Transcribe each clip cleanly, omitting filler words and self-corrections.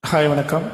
Hi வணக்கம்.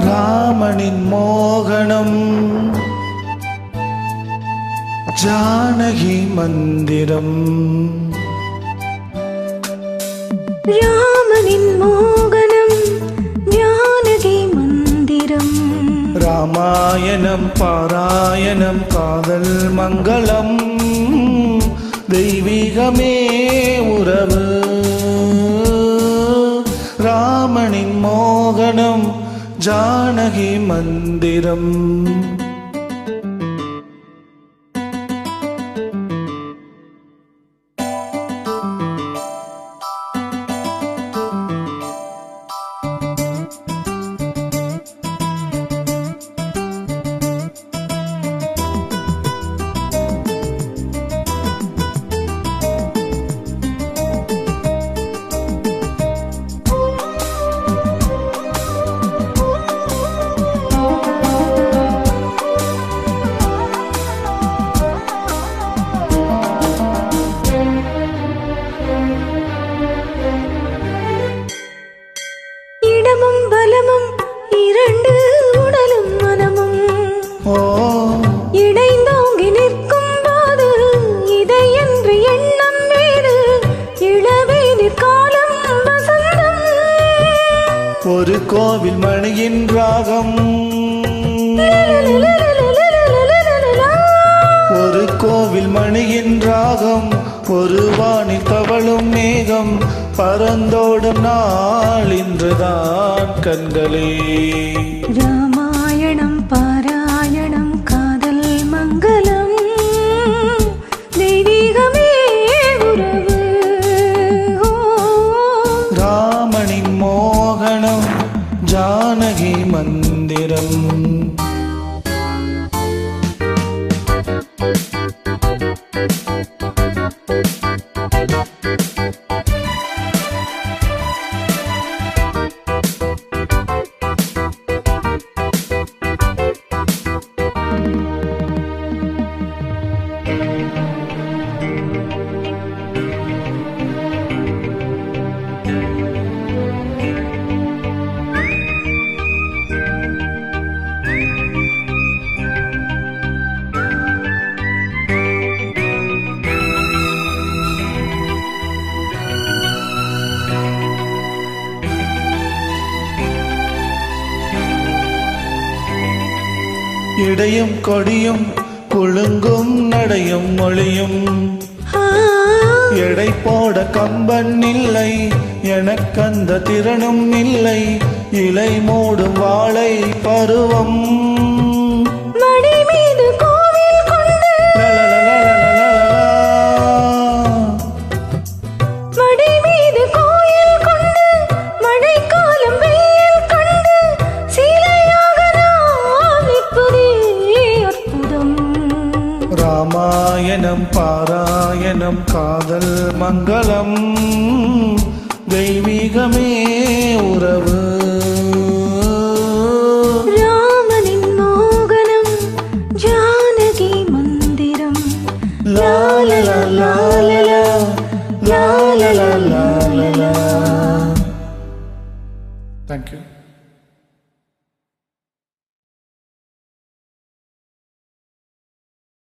ராமனின் மோகனம் ஜானகி மந்திரம். ராமனின் மோகனம் ஜானகி மந்திரம். ராமாயணம் பாராயணம் காதல் மங்களம் தெய்வீகமே உறவு. ராமனின் மோகனம் ஜானகி மந்திரம். இடமும் பலமும் இரண்டு உடலும் மனமும் இடைந்தோங்கி நிற்கும் போது இதை என்று எண்ணம் வேறு. இளவேனிற் காலம் வசந்தம். ஒரு கோவில் மணியின் ராகம், ஒரு கோவில் மணியின் ராகம், ஒரு வானில் தவழும் மேகம், பரந்தோடும் நாள் இன்றுதான் கண்களே. ராமாயணம் பாராயணம் காதல் மங்களம் தெய்வீகமே உறவு. ராமனின் மோகனம் ஜானகி மந்திரம். இடையும் கொடியும் குலுங்கும் நடையும் மொழியும், எடை போட கம்பன் இல்லை எனக்கந்த திறனும் இல்லை. இலை மூடும் வாழை பருவம். ராமாயணம் பாராயணம் காதல் மங்களம் தெய்வீகமே உறவு. ராமனின் மோகனம் ஜானகி மந்திரம். லாலலா லாலலா லாலலா லாலலா. Thank you.